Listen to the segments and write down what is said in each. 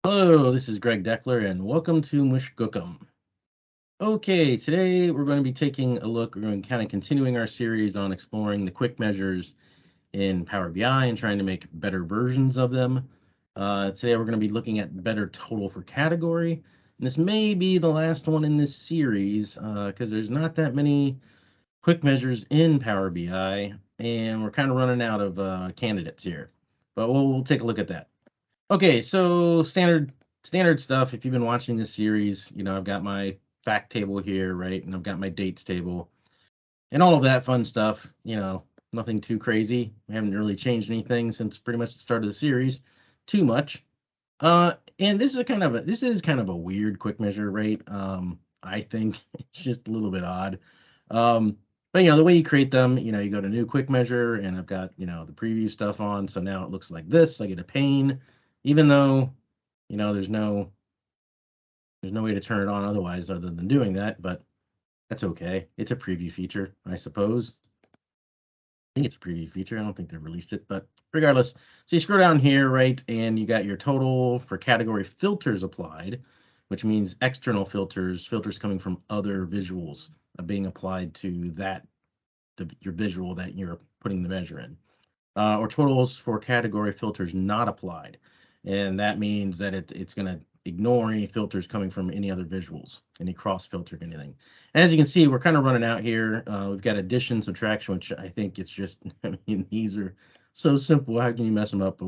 Hello, this is Greg Deckler, and welcome to MSHGQM. Okay, today we're going to be taking a look. We're going to kind of continuing our series on exploring the quick measures in Power BI and trying to make better versions of them. Today we're going to be looking at better total for category. And this may be the last one in this series because there's not that many quick measures in Power BI, and we're kind of running out of candidates here. But we'll take a look at that. Okay, so standard stuff. If you've been watching this series, I've got my fact table here, right? And I've got my dates table and all of that fun stuff. Nothing too crazy. We haven't really changed anything since pretty much the start of the series too much. And this is kind of a weird quick measure, right? I think it's just a little bit odd. Um, but the way you create them, you go to new quick measure, and I've got the preview stuff on, so now it looks like this. I get a pane, even though there's no way to turn it on otherwise other than doing that, but that's okay. It's a preview feature, I suppose. I think it's a preview feature. I don't think they've released it, but regardless. So you scroll down here, right, and you got your total for category filters applied, which means external filters coming from other visuals being applied to your visual that you're putting the measure in. Or totals for category filters not applied. And that means that it's going to ignore any filters coming from any other visuals, any cross filtered anything. And as you can see, we're kind of running out here. We've got addition, subtraction, which I think it's just, I mean, these are so simple. How can you mess them up? But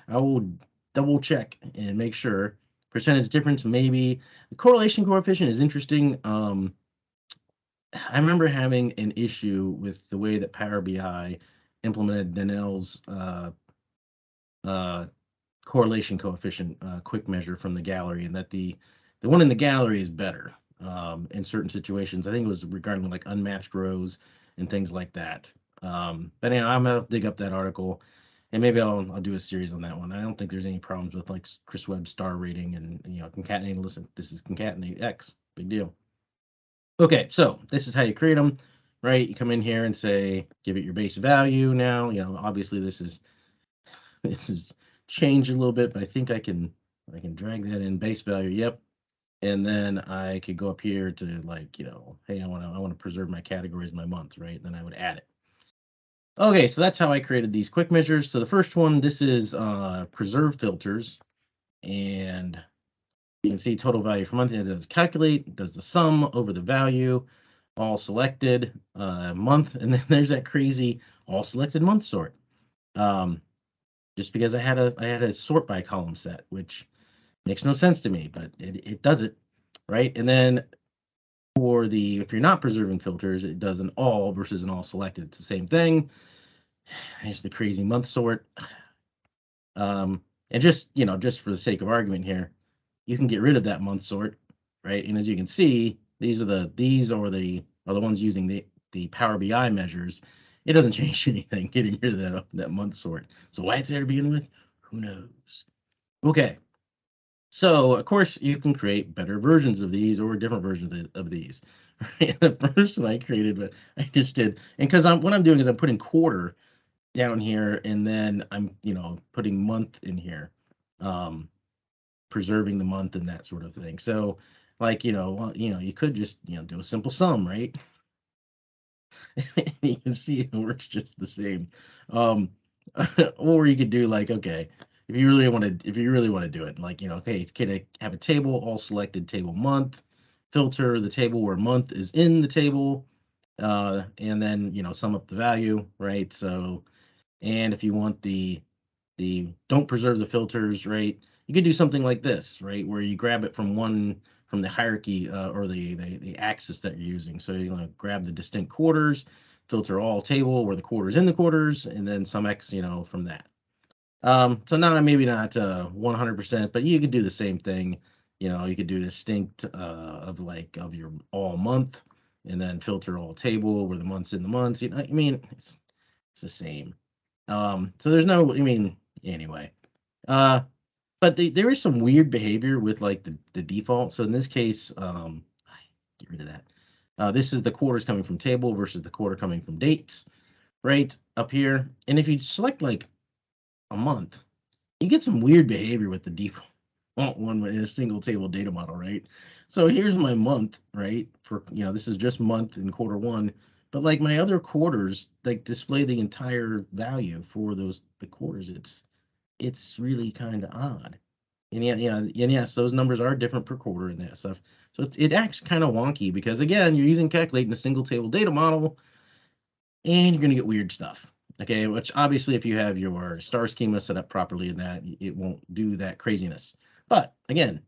I will double check and make sure. Percentage difference, maybe. The correlation coefficient is interesting. I remember having an issue with the way that Power BI implemented Danel's uh, correlation coefficient quick measure from the gallery, and that the one in the gallery is better in certain situations. I think it was regarding like unmatched rows and things like that. But anyway, I'm gonna dig up that article, and maybe I'll do a series on that one. I don't think there's any problems with like Chris Webb star rating and concatenate. Listen, this is concatenate X, big deal. Okay, so this is how you create them, right? You come in here and say, give it your base value now. Obviously this is changed a little bit, but I think I can drag that in base value. Yep. And then I could go up here to like, hey, I want to preserve my categories, my month, right? Then I would add it. Okay, so that's how I created these quick measures. So the first one, this is preserve filters, and you can see total value for month. It does calculate, it does the sum over the value, all selected month, and then there's that crazy all selected month sort. Um, just because I had a sort by column set, which makes no sense to me, but it does it, right? And then if you're not preserving filters, it does an all versus an all selected. It's the same thing. Here's the crazy month sort. And just for the sake of argument here, you can get rid of that month sort, right? And as you can see, these are the ones using the Power BI measures. It doesn't change anything getting rid of that month sort. So why it's there to begin with, who knows? Okay, so of course you can create better versions of these or different versions of these. Right? The first one I created, but I just did, and because what I'm doing is I'm putting quarter down here, and then I'm putting month in here, um, preserving the month and that sort of thing. So like you could just do a simple sum, right? You can see it works just the same. Um, or you could do like, okay, if you really want to do it, like, okay, can I have a table, all selected table month, filter the table where month is in the table, and then sum up the value, right? So, and if you want the don't preserve the filters, right? You could do something like this, right, where you grab it from the hierarchy or the axis that you're using. So you're going to grab the distinct quarters, filter all table where the quarters in the quarters, and then some X, from that. So now maybe not 100%, but you could do the same thing. You could do distinct of your all month, and then filter all table where the months in the months. I mean, it's the same. So there's no, I mean, anyway. Uh, but there is some weird behavior with like the default. So in this case, get rid of that. This is the quarters coming from table versus the quarter coming from dates, right up here. And if you select like a month, you get some weird behavior with the default. want one in a single table data model, right? So here's my month, right? For, this is just month in quarter one, but like my other quarters, like display the entire value for the quarters. It's really kind of odd. And yeah, and yes, those numbers are different per quarter and that stuff. So it acts kind of wonky because again, you're using calculate in a single table data model, and you're going to get weird stuff. Okay, which obviously, if you have your star schema set up properly in that, it won't do that craziness. But again,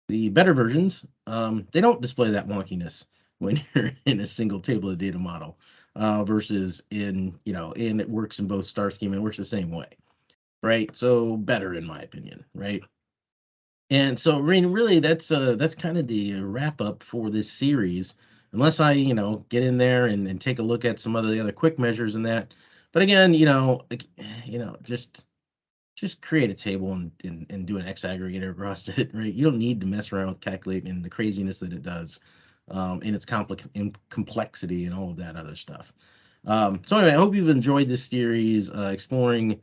the better versions, they don't display that wonkiness when you're in a single table of data model versus and it works in both star schema. It works the same way, right? So better in my opinion, right? And so, I mean, really, that's kind of the wrap up for this series. Unless I, get in there and take a look at some of the other quick measures in that. But again, just create a table and do an X aggregator across it, right? You don't need to mess around with calculating and the craziness that it does, and its complexity and all of that other stuff. So anyway, I hope you've enjoyed this series exploring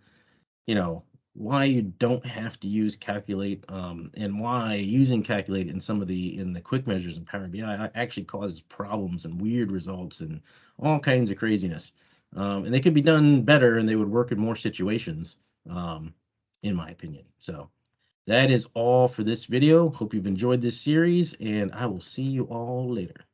you know why you don't have to use calculate and why using calculate in the quick measures in Power BI actually causes problems and weird results and all kinds of craziness. And they could be done better and they would work in more situations, um, in my opinion. So that is all for this video. Hope you've enjoyed this series, and I will see you all later.